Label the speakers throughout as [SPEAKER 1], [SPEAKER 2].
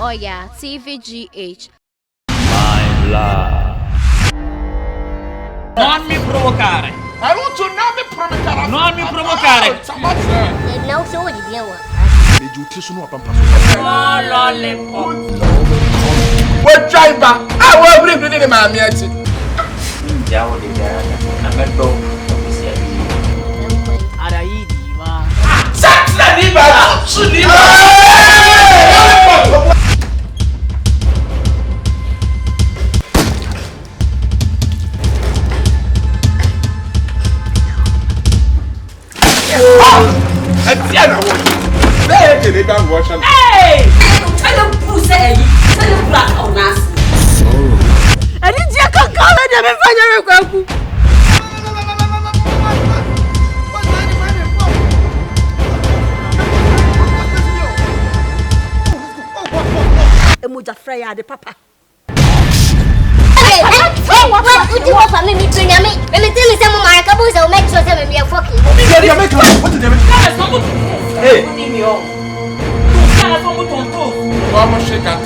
[SPEAKER 1] Oyaa, Tvgh.
[SPEAKER 2] My love.
[SPEAKER 3] Non mi provocare.
[SPEAKER 4] Aruto, non mi provocare.
[SPEAKER 3] Non mi provocare.
[SPEAKER 5] Não sou de Deus.
[SPEAKER 4] What driver? I will bring the man.
[SPEAKER 3] Jauh di jalan. Nampak tu. Ada ini mah.
[SPEAKER 4] Saksa ni ba? Suni. Atiana wo. Bẹ́ẹ̀ ni ba wo sha.
[SPEAKER 6] Hey! Tell them say tell them black on us.
[SPEAKER 2] Suro.
[SPEAKER 6] Ani dia kankan le de me fanya me kwaku. Emoja freya de papa.
[SPEAKER 5] Hey, what do you want from me? Me tell me some my cabos will make sure that me are fucking.
[SPEAKER 4] What did they make? Hey. Vamos chegar.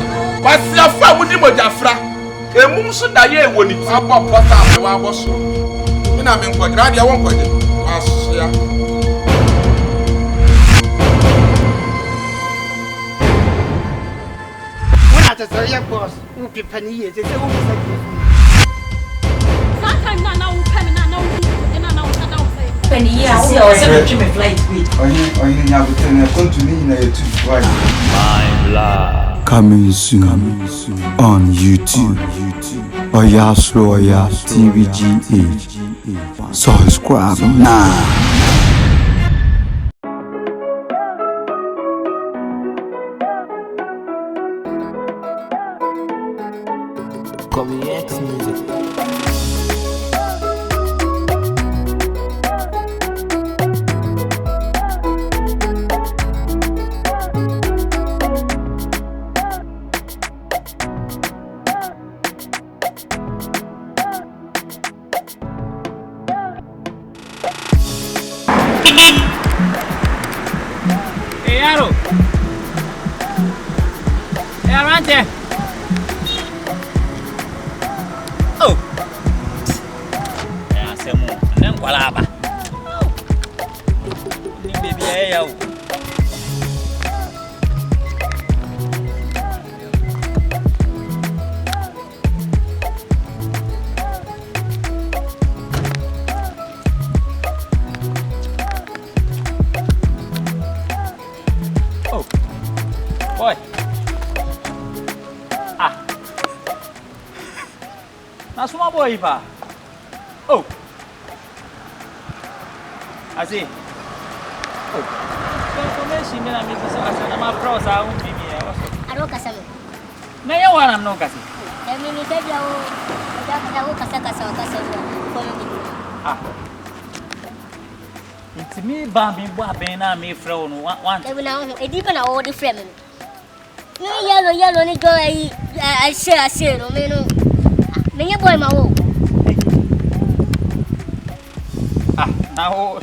[SPEAKER 4] Mas se a fama de Mojafra, é muito da ye woni. A papa tá wa boso. Me na me enquadrar dia won kwade. Asia.
[SPEAKER 6] When at the young boss, who be penny is it all
[SPEAKER 7] Sometimes now
[SPEAKER 6] penny ya o se me flight with.
[SPEAKER 8] Oyin ya butene continue na YouTube right.
[SPEAKER 2] My love.
[SPEAKER 9] Coming soon on YouTube. Oyaa Oyaa Tvgh. Subscribe now.
[SPEAKER 3] Oh. ASEM. Neng korabia. Ni baby ya. Oh. Boy. Na suma boy pa. Oh. Assim. Oh. Information me na me so asa na ma pro sa un bibi e waso.
[SPEAKER 5] Aro kasame.
[SPEAKER 3] Na ya wana no kasi.
[SPEAKER 5] Emi ni tebia o. Da o kasa. Ko mi.
[SPEAKER 3] Ah. It's me bambi bo abena me frɛ no one.
[SPEAKER 5] Ebi na ho edi pa na o de frɛ me. Ni yellow ni go ai share no me no. Me boy ma wo.
[SPEAKER 3] Ah, now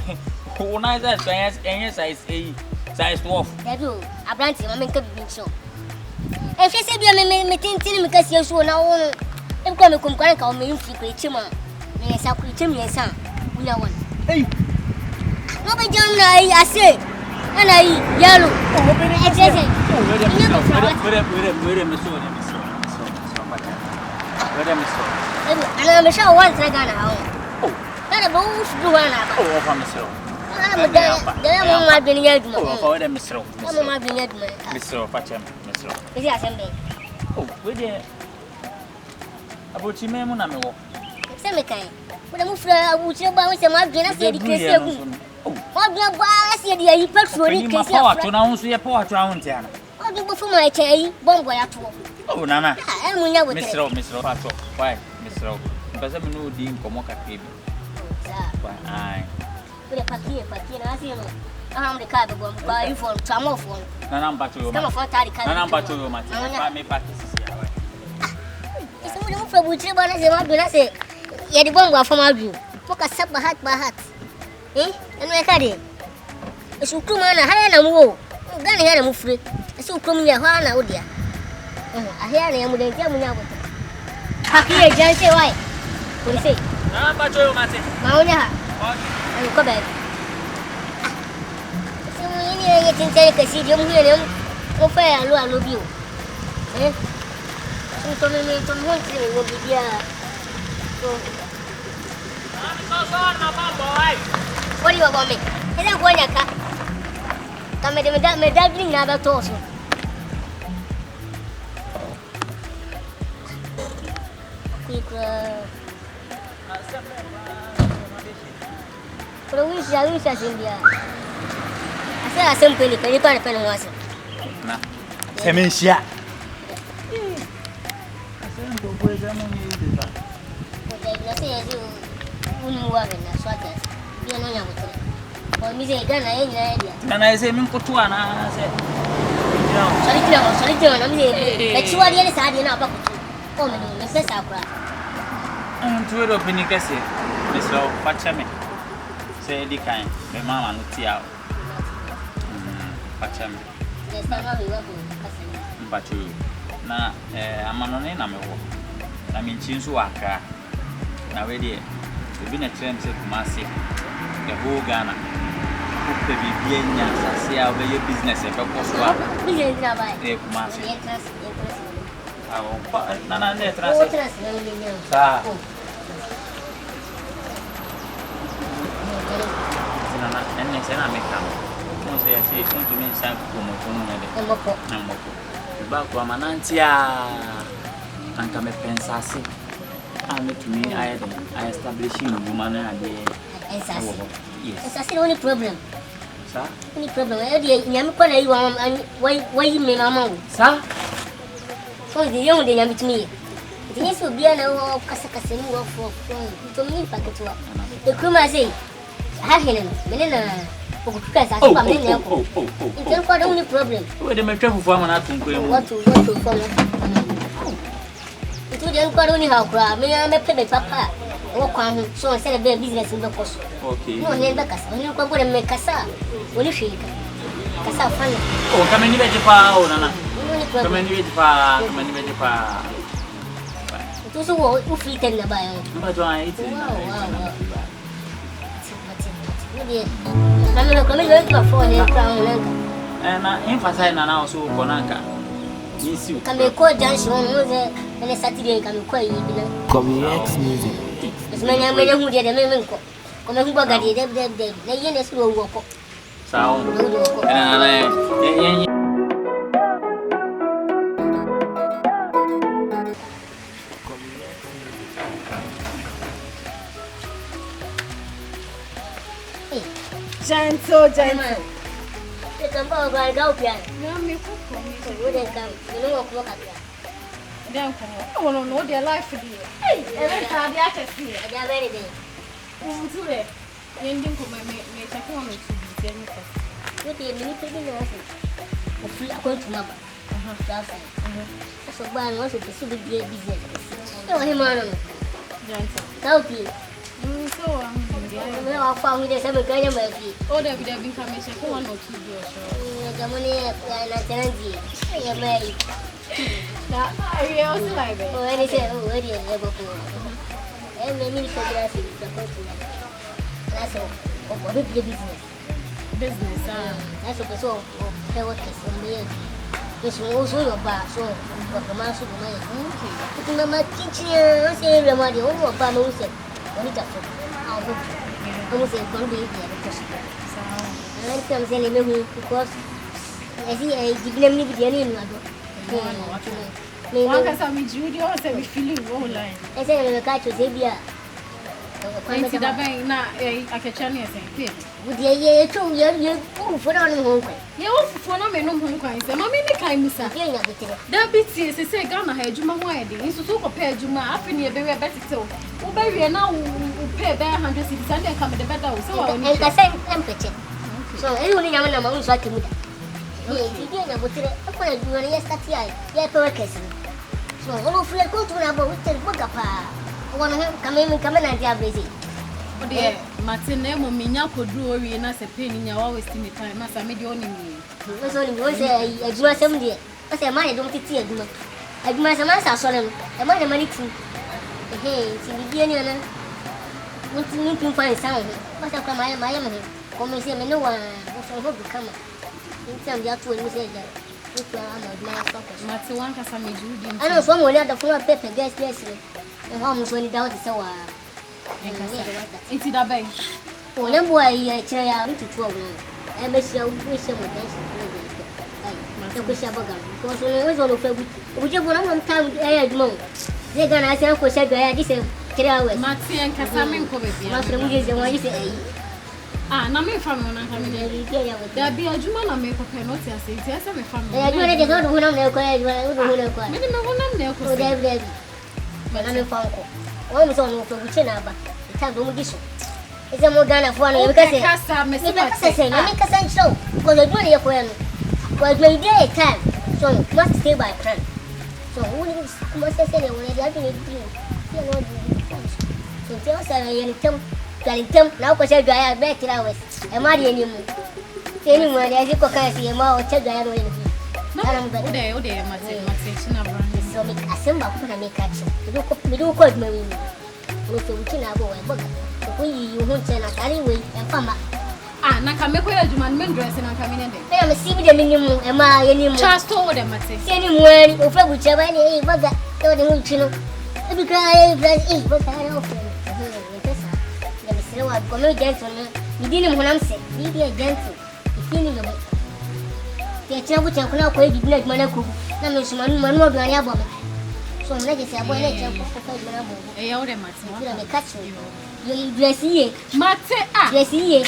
[SPEAKER 3] who nice size 12.
[SPEAKER 5] Edu, abranti ma me nka bi ncho. E fi se bia me tintin me kasi so na wo no. E ko me kumkwan ka o me mfi ko echi ma. Me sa ku echi me sa. Unya won.
[SPEAKER 3] Hey.
[SPEAKER 5] No be jam na ai ase. Ana yi yellow.
[SPEAKER 3] Oh, be ni
[SPEAKER 5] ese.
[SPEAKER 3] Wait, me so.
[SPEAKER 5] Edu, ana me sha wan tra Ghana ha.
[SPEAKER 3] Oh.
[SPEAKER 5] Ana bo do wana ba.
[SPEAKER 3] Oh, for me so.
[SPEAKER 5] Ana me mo ma bin yaduma.
[SPEAKER 3] Oh, for them so.
[SPEAKER 5] Mo ma bin yaduma.
[SPEAKER 3] Mr. Pachem, Mr.
[SPEAKER 5] Isi asembe.
[SPEAKER 3] Oh, we there. Abuchi me mu na me wo.
[SPEAKER 5] Se me kai. Mo da mu fra abuchi ba mo se ma bin na se di kesi egu.
[SPEAKER 3] Oh.
[SPEAKER 5] Mo bin ba se di ayi petrol kesi
[SPEAKER 3] afra. Power to na unso ye power to ahun tiana.
[SPEAKER 5] O di bo fu ma chai bombo ya to.
[SPEAKER 3] Oh, nana.
[SPEAKER 5] Ah, e mu nya wote.
[SPEAKER 3] Mr. Pacho. Why? Mr. Mpesa me no di nkomo kakebe.
[SPEAKER 5] Sa.
[SPEAKER 3] Why? Ai.
[SPEAKER 5] Kule pakie na asio. Ah, mo de ka be bom ba ifon tamo fon.
[SPEAKER 3] Nana mpacho yo.
[SPEAKER 5] Tamo fon tari ka.
[SPEAKER 3] Nana mpacho yo mati. Ba me paki sisi ya why.
[SPEAKER 5] Ese mo de mu fra buchi ba na se ma bin na se ye di bombo afọ ma du. Mo ka sab ba hat. Enu e ka de. Esu kuma na ha na mu wo. Gani ha na mu fure. Esu kuma ya ho na odia. I hear them with the German. Happy agent, say why? What say?
[SPEAKER 3] I'm about to Mate.
[SPEAKER 5] Mauna, and come back. So, you can take a seat, young William, or fair, I love you. Eh? From one thing will be here. What do you want me? I don't want your car. Come with that, my dad didn't have a torso. For a wish, I wish I in there. I said, I simply you can't pen was it.
[SPEAKER 3] Sementia. And I say, Minkotuana said, sorry, John, I'm here. But you are the other side in our pocket. Oh, Mrs. Sakura. I'm too old, Pinicassi. Miss Low, Pachame. Say the kind, the mamma, no tea out. Pachame. There's no way but you. Now, I'm on an enemy. I mean, Chinsuaka. Now, ready. We've been a train to Kumasi, the whole Ghana. Who be BEBA, say, I'll be your business if I was one. We didn't have a Kumasi. Nana, let us and make come. Don't say, I say, come to me, some about Guamanantia and come a pensasi. And to me, I establish him a woman and yes.
[SPEAKER 5] That's the only problem.
[SPEAKER 3] Sir?
[SPEAKER 5] Only problem. Why you mean, Mamma?
[SPEAKER 3] Sir?
[SPEAKER 5] So the young day with me. This will be an old Casacassin for me, Pacatua. The Kuma say, I had him, Menina. Oh, it's not only problem.
[SPEAKER 3] Where the travel for an atom going
[SPEAKER 5] what to follow. It would only how crab. May I make the papa? Oh, so I said a bad business in the cost.
[SPEAKER 3] Okay.
[SPEAKER 5] No, never Cassa. When you come and make Cassa, will you shake? Cassa funny.
[SPEAKER 3] Oh, come and give it a power, Nana. Come and give it a power, come and give it a power. It was a wall who fleet in the bio. But why? I'm going to go to a foreign crown and I emphasize now so Bonanca. Yes, you can be called Junction and a Saturday can call you.
[SPEAKER 2] KWAKU music.
[SPEAKER 5] As many who did a man. Come and go get it. They yes will walk.
[SPEAKER 3] Sound
[SPEAKER 6] Gentle.
[SPEAKER 5] They come over and go piano.
[SPEAKER 6] No, me cook for me.
[SPEAKER 5] So they come. You know what up here.
[SPEAKER 6] Then I want to know their life for you. Hey, every time they are here.
[SPEAKER 5] They are very big.
[SPEAKER 6] To the ending for my check on it.
[SPEAKER 5] What do you mean? I'm going to Mama. So, one was to pursue the business. No, him on gentle. So, I'm found with the same kind of movie.
[SPEAKER 6] Oh, there would have been coming for 1 or 2 years.
[SPEAKER 5] The money and energy. I am married.
[SPEAKER 6] I also like it.
[SPEAKER 5] Oh, and he said, oh, where do you ever go? And maybe photography is supposed to be. That's all. What the business?
[SPEAKER 6] Business,
[SPEAKER 5] that's what so. Hey, what is on the end? This will also your bar, so what the master of my okay. But my kitchen, I say, remedy, oh, Boamah said, when it up. Almost a good day, and I come telling me because I see I didn't live with any other.
[SPEAKER 6] One can meet you, or say we feeling all line.
[SPEAKER 5] I said, I catch Zabia.
[SPEAKER 6] I can channel say,
[SPEAKER 5] with the year 2 years, you put on home.
[SPEAKER 6] You for no men, home cries, and I mean the kind of that bit says, I say, Ghana had Juma wedding, so to compare Juma up in your very better so. Oh, baby, now pay bare 100 cities and then come in the better. So I
[SPEAKER 5] say, temperature. So, anyone in our mountains like me. You didn't put it up when you were yesterday. Yeah, purchasing. So, all of you go to another with the book up. One of them come in and have busy.
[SPEAKER 6] Oh, dear, Martin, Minya could do or in us a pain in your always in the time, as I made you only me.
[SPEAKER 5] It was only a Jew assembly. I said, my don't see a I do my master solemn. A man, money too. Hey, see, the want to find sound. But I come, I am here. Come and see me, no one. I hope you come. In time, you have to say that. I know someone had the floor paper guest yesterday. And almost went down to so.
[SPEAKER 6] It's the bank.
[SPEAKER 5] Oh, young boy, I try out to 12. I miss you with some attention. Because when I was on the field, we just want to time I had more. They're going to say, for said, I had this 3 hours.
[SPEAKER 6] Maxi and Casamin Korabea.
[SPEAKER 5] Master, we just want to say,
[SPEAKER 6] ah, na me family na coming there. There be a juma na me papa no tia say tia say me family.
[SPEAKER 5] I do it not who na ko I do who ko.
[SPEAKER 6] Me me who na ko.
[SPEAKER 5] O David. But na me fan ko. O me so no ko buche na ba. Time do mu diso. E say mo Ghana for na because
[SPEAKER 6] kasa me
[SPEAKER 5] say me kasa show. Because I do it for you. Because my day time. So must stay by plan. So who must say when I do it. So tell say you come now because I got back 3 hours. I'm not anymore. Anymore, I think I see a more check. I don't know. So make a symbol for a make action. We do call me with the Chinabo and Boga. You won't send us anyway and come back.
[SPEAKER 6] Ah, Nakameko, you man, men dressing and coming in.
[SPEAKER 5] I am a civil minimum. Am I anymore? Just told them, anywhere, or whichever any Boga, told the Chino. Because I is but I don't know. I'm going to gentleman. You didn't want to say, be a gentle. If you know it. The trouble to come out with like Manaku. That means one more than a woman. So, like I said, I'm going to jump off of my I owe them much. Catch you. Dress ye. Mate, dress ye.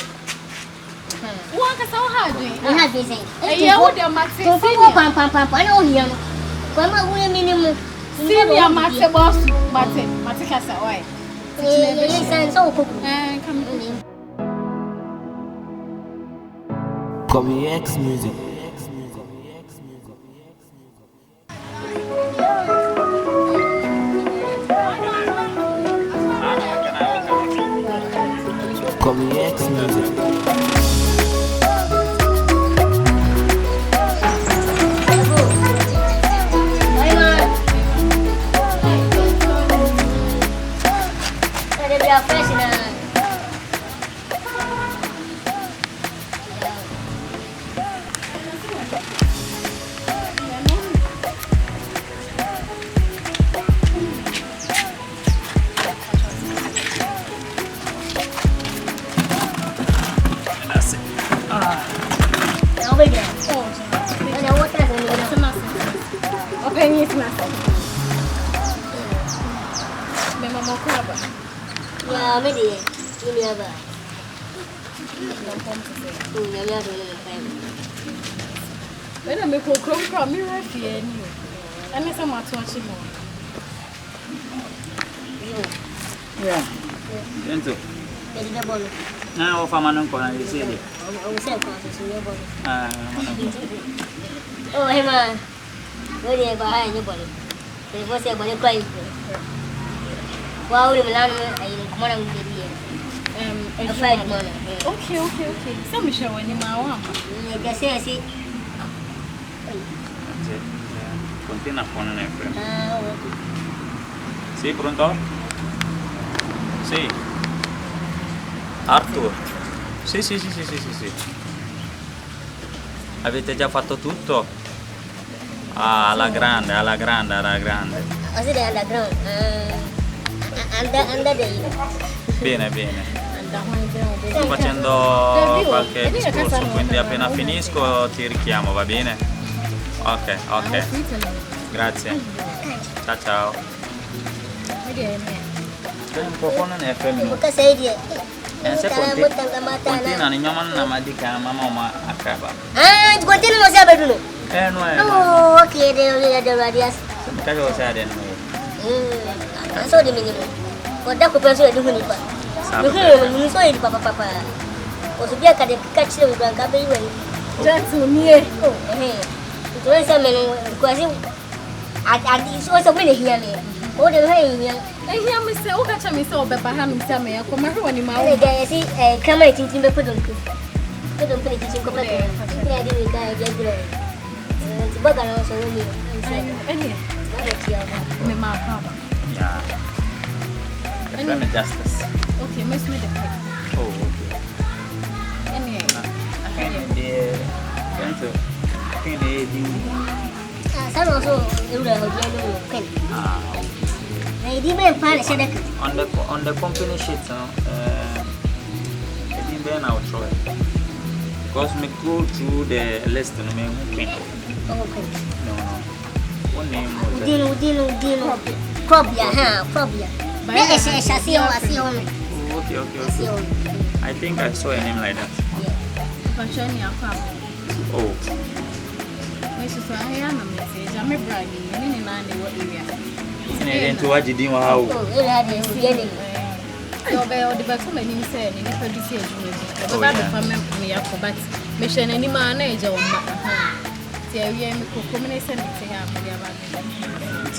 [SPEAKER 6] What is so hard?
[SPEAKER 5] I have to say,
[SPEAKER 6] I owe them much.
[SPEAKER 5] I know him. Come on, women minimum.
[SPEAKER 6] See me a matter boss, Mate Cassa. Why?
[SPEAKER 5] So cool.
[SPEAKER 2] KWAKU music. KWAKU music.
[SPEAKER 6] When I make a crumb, me right here, and I'm some watching more. Yeah.
[SPEAKER 3] Gentle. Now, if I'm not going to say it.
[SPEAKER 5] Oh, hey, man. Where are you behind your body? They was able to cry. Wow, the man, I am
[SPEAKER 6] Okay. Some show when you are.
[SPEAKER 5] I see.
[SPEAKER 3] Continua con un FM. Sì, pronto? Sì. Arthur. Sì. Avete già fatto tutto? Ah, alla grande.
[SPEAKER 5] Così alla grande.
[SPEAKER 3] Bene. Sto facendo qualche discorso, quindi appena finisco ti richiamo, va bene? Ok. Grazie. Ciao. Un po' con un FM. Se continua ni nyaman na madika mama akaba.
[SPEAKER 5] Ah, continua no sabe dulu.
[SPEAKER 3] No è.
[SPEAKER 5] Oh, okay, de radias.
[SPEAKER 3] Kajo sa den.
[SPEAKER 5] So de minimo. Koda ko penso de huni pa. Ni so yi papa. O so bia ka de catch dem gran ka be yi wani.
[SPEAKER 6] Jatu nie.
[SPEAKER 5] Oh, to say me ko asi adi so me hia me. O de hia.
[SPEAKER 6] Hear me say, okay, me say, Beba, I'm saying, come here when you
[SPEAKER 5] are. I see a camera teaching the put on. Put on kitchen. The BORGA also me.
[SPEAKER 6] Any. Me ma papa.
[SPEAKER 3] Yeah. Let me justice.
[SPEAKER 6] Okay, miss me the pipe.
[SPEAKER 3] Oh, okay.
[SPEAKER 6] Any.
[SPEAKER 5] Some also you know
[SPEAKER 3] on the company sheet, I'll try. Because me go through the list and me okay.
[SPEAKER 5] Oh,
[SPEAKER 3] no. One name was
[SPEAKER 5] Dino. Korabea, Korabea.
[SPEAKER 3] Okay. I think I saw a name like that. Oh.
[SPEAKER 6] Mrs. I am a message. I'm a bride. I'm in an area.
[SPEAKER 3] Into what did you how?
[SPEAKER 6] So by all the battle many said in the decision. But the family are for but mission any manager or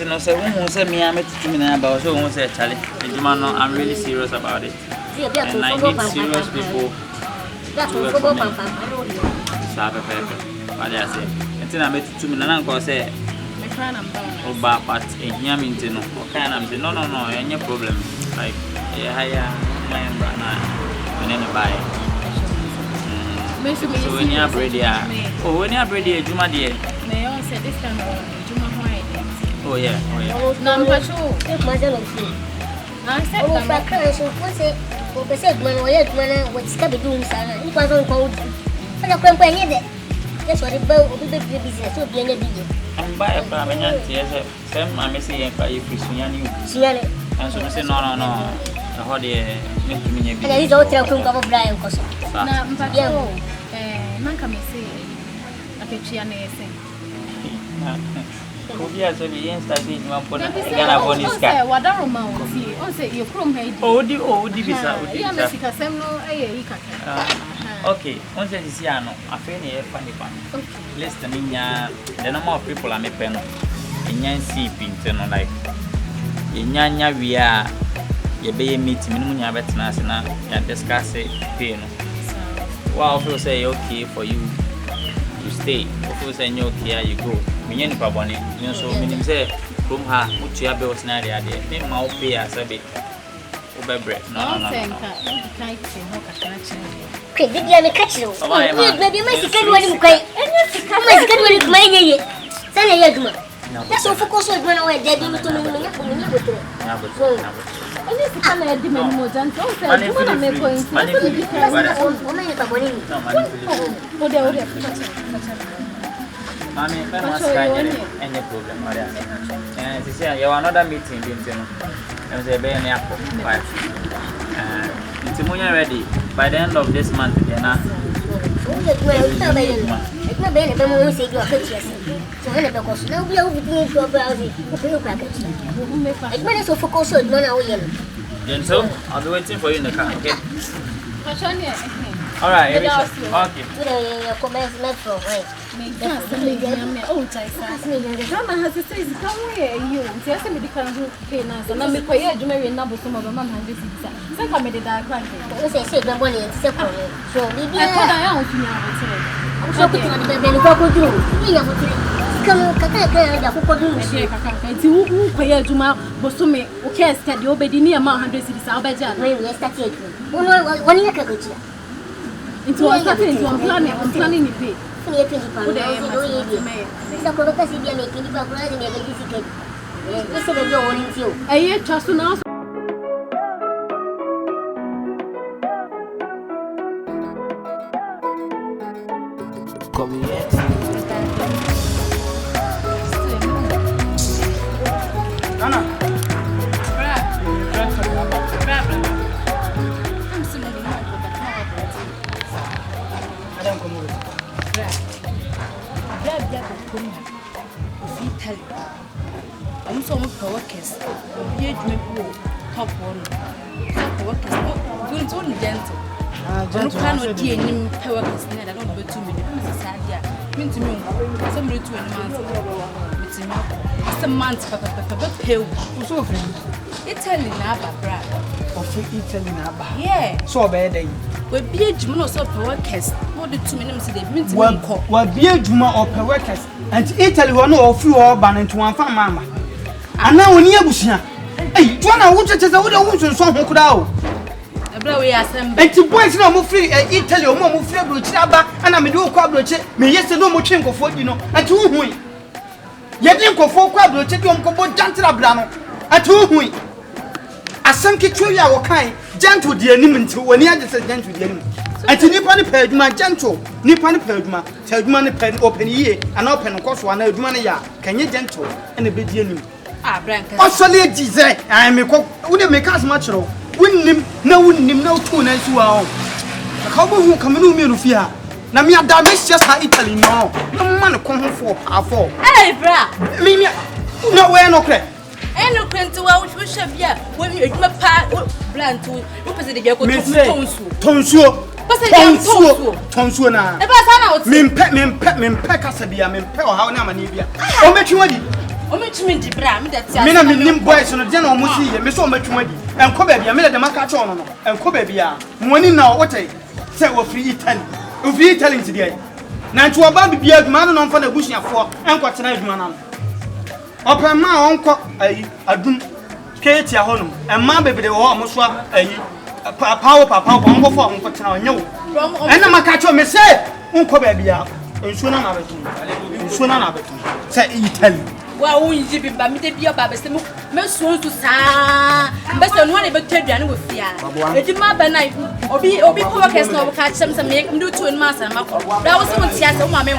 [SPEAKER 3] no, so who said me, I met to me about so won't say Charlie. I'm really serious about it. And I need serious people. Sabe pepe. What I say? Until I met to me, and uncle say, oh, but here means no. Okay, I'm saying, no, any problem. Like, higher, my brother, and then buy. So when you are ready, when you are ready, Juma dear.
[SPEAKER 6] May I say this kind of Juma White?
[SPEAKER 3] Oh, yeah.
[SPEAKER 6] Number 2. I said, oh, back, so what's it? What said when we had one with Scabby doing, son? It was on cold. And I can't buy it. That's what the boat will be business to be in a video.
[SPEAKER 3] I'm by a permanent theatre. Some I may say, if I Christian, and so I say, no. The whole day, make me a bit. And he's all telling of Brian Costa.
[SPEAKER 6] Manka may say, I can see an ASEM.
[SPEAKER 3] Oyaa so be instantly one put Ghana bonus car.
[SPEAKER 6] What are amounts here? On say you from here.
[SPEAKER 3] Oh, the visa.
[SPEAKER 6] Yeah, Mexico, some no,
[SPEAKER 3] okay, once I see no, I feel a funny one. Less than in the number of people I may pen in yan seeping, like in Yanya, we are a bay meeting, Munya Betnasana, and discuss it. Well, if you say okay for you to stay, if you say okay, you go. Many Paboni, you so meaning say, from her, which you have built scenario, they might pay as a bit. Bread. No.
[SPEAKER 5] Okay, did you catch you? Maybe my second one is quite. My second one is my that's all focus on when I went dead to me.
[SPEAKER 3] Mommy, any problem? And she said, you are another meeting, and say, be an apple. It's ready by the end of this month. It's not bad. So I'll be waiting for you in the car, okay? All right, okay.
[SPEAKER 6] Grandma has to say, come here, you. Tell me the kind of pay now. So now, make you marry number some of Mama and this. Say, come with that crank. Say, the money is separate. So, maybe I put down to you. I'm so putting on the baby. Come, who pay to my Bosume, who cares that you obey near 100 cities. I'll bet you. When we started, 1 year ago. Into I'm planning the pay. I trust now. I'm so much workers. You top one. Workers. Good, only gentle. I cannot deal in workers. I don't go 2 minutes. Mean to me, somebody 2 months. It's a month, but pale. Who's over? Italy, Naba, Brad. Of Italy, Naba. Yeah. So bad. We be a Juno workers. What the 2 minutes they mean to
[SPEAKER 7] what be a Juma or per workers and Italy one or few or ban into one farm mama. And now when you are hey, Joanna, what is a woman song who could out? And to boys no more free Italy or more free Chaba and I'm a do quabroche, may yes no more chinko for you know, and 2 who yet didn't go for quabroche on Cobo Jantra Brano, and 2 who ASEM Kituya or kind, gentle the enemy to when he had to say gentle the enemy. And to Nippon paid my gentle, Nippon paid my tell money pen open ye and open course 1 money ya, can you gentle and a bit enemy.
[SPEAKER 6] Ah, Branca.
[SPEAKER 7] Also, ladies, I am a cook, wouldn't make us much. Wouldn't him, no 2 nights you are. How will you come in Rufia? Namia Damis just how Italy no. No man come home for powerful.
[SPEAKER 6] Hey, bra.
[SPEAKER 7] Mimi, no way, no credit.
[SPEAKER 6] And no credit to our wish of ya when you part bland to opposite the Yoko
[SPEAKER 7] Tonsu. Tonsu na. Mim pet Casabia, Mim Pel, how now, Manibia. Oh, make you ready.
[SPEAKER 6] Omaxy bra, me that
[SPEAKER 7] Mina Minim boys on the general Musi, Miss Omaxy, and Korabea, made the Macachon, and Korabea. Money now, what I say, we're free Italy. We're free Italy today. Now to about the beard man on for the bush for and what's an man. Upon my uncle, a doom, Kate Home, and my baby, the almost a power papa for town. And the Macacho may say, Uncle Korabea, and soon another, say Italy.
[SPEAKER 6] Well, we be by me, be about the most soon to sa. Best on one ever tell you with ya. It is my banana, or be workers no catch some make do 2 months and that was one theatre, my man.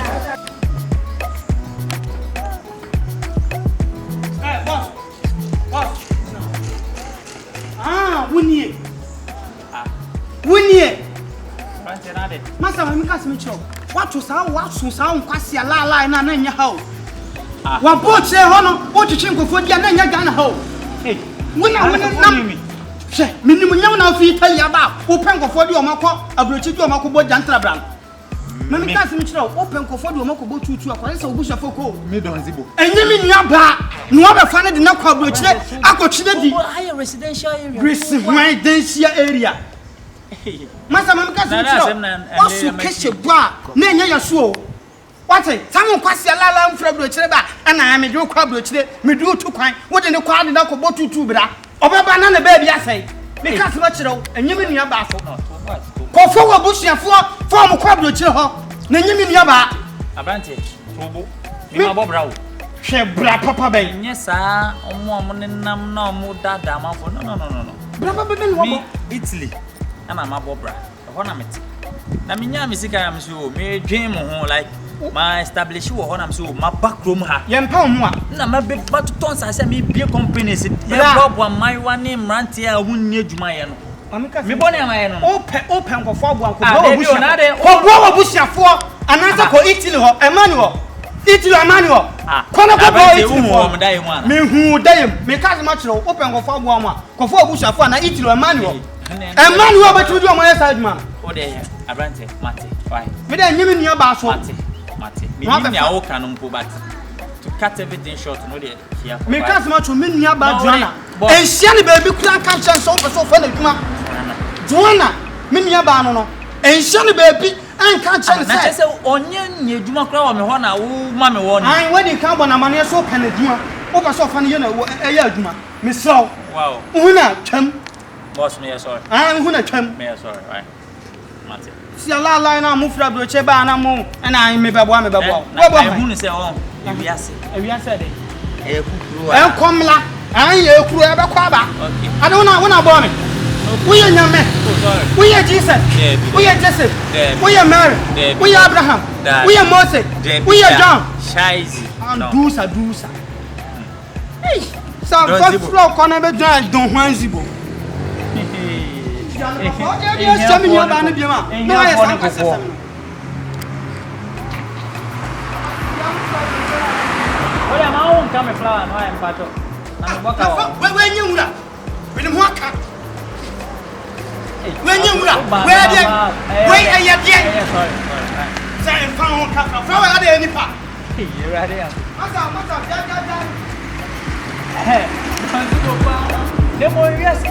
[SPEAKER 7] Ah, Winnie. Winnie. Master, I'm casting Mitchell. What was our sound, Cassia La and in your house? One boat say, Honor, what you think of what you're Ghana home? Hey, when I win me. Say, minimum now for tell you about open for you, Mako, a brochure, Mako, Jantra Brand. Mammy Mitchell, open for you, Mako, to a place of Bush of Foko, mid on ZiBo. And you mean Yaba, no other fan did not call brochure, I got the higher residential area. Master Mamma, also catch a bar, nay, your soul. What a someone quasi a la from the Cheba, and I am a do crab today, me do 2 kind, what in the crowd in the Kobo 2 bra, or banana baby, I say, because much and you mean your baffle. Call for bush and form a crab to chill, then you mean your bar.
[SPEAKER 3] Advantage, me Bob
[SPEAKER 7] She bra papa bay,
[SPEAKER 3] yes, sir, on 1 morning, no more that dama for no.
[SPEAKER 7] Brother,
[SPEAKER 3] Italy, and I'm a Bobra, a ornament. Naminya Missika, I'm sure, may dream like. My establish you on so my back room ha.
[SPEAKER 7] Yampa,
[SPEAKER 3] na my big but tons I say me be companies. Yeah, Bob one my one name Rantia won near Jumayano. Me born am open for 4 1 for
[SPEAKER 7] bush for another for Italy Emmanuel. Italy Emmanuel. Me who day me cause much open for 4 1 for bush for na Italy Emmanuel. Emmanuel but you do my side man.
[SPEAKER 3] Oh there, Abrante, Mate. Why?
[SPEAKER 7] Me dey nyimi near ba so.
[SPEAKER 3] Mate, me nya o kanom po back to cut everything short no dey here.
[SPEAKER 7] Me cause much me nya ba Joanna. En sia ne baby kura kan chance so fa na dwuma. Joanna, me nya ba no no. En sia ne baby an kan chance.
[SPEAKER 3] Na chese onye nya dwuma kura wo me ho na wo ma me wo ni.
[SPEAKER 7] An we dey kan bona mane so kan dwuma. O ba so fa ne ye na eya dwuma. Me slow.
[SPEAKER 3] Wow.
[SPEAKER 7] Una twam.
[SPEAKER 3] Boss me sorry.
[SPEAKER 7] An una twam.
[SPEAKER 3] Me sorry, right. Mate.
[SPEAKER 7] Si ala line na mu fra broche ba na mu na me bebo me bebo.
[SPEAKER 3] Wo bo hu ni se on. Ewiase de. E kukuru a.
[SPEAKER 7] En komla. An ye kuru e be kwa ba.
[SPEAKER 3] Okay.
[SPEAKER 7] Ade una bo me. We ye nyame. We ye Jesus. We ye Joseph. We ye Mary. We ye Abraham. We ye Moses. We ye John.
[SPEAKER 3] Shaizi.
[SPEAKER 7] And dusa. Hey. Some first floor corner be done don hwan ZiBo. Yes, tell me about it, Biama. No, I am.
[SPEAKER 3] Well, I'm out come flower, no, I am part of. I'm walk out.
[SPEAKER 7] When you would when you walk up. When you would where are you again?
[SPEAKER 3] Sorry.
[SPEAKER 7] Say, found a flower at any part.
[SPEAKER 3] You're right here.
[SPEAKER 7] What's up?
[SPEAKER 3] The more yes,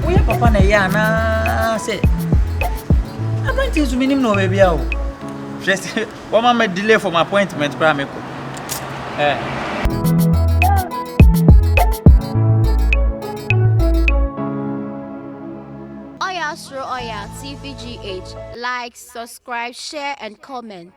[SPEAKER 3] we have papa na ya na say Apprentice to minimum no baby. Just one man delay for my appointment, Pramiko.
[SPEAKER 1] Oyaa, Suro, Oyaa, Tvgh. Like, subscribe, share, and comment.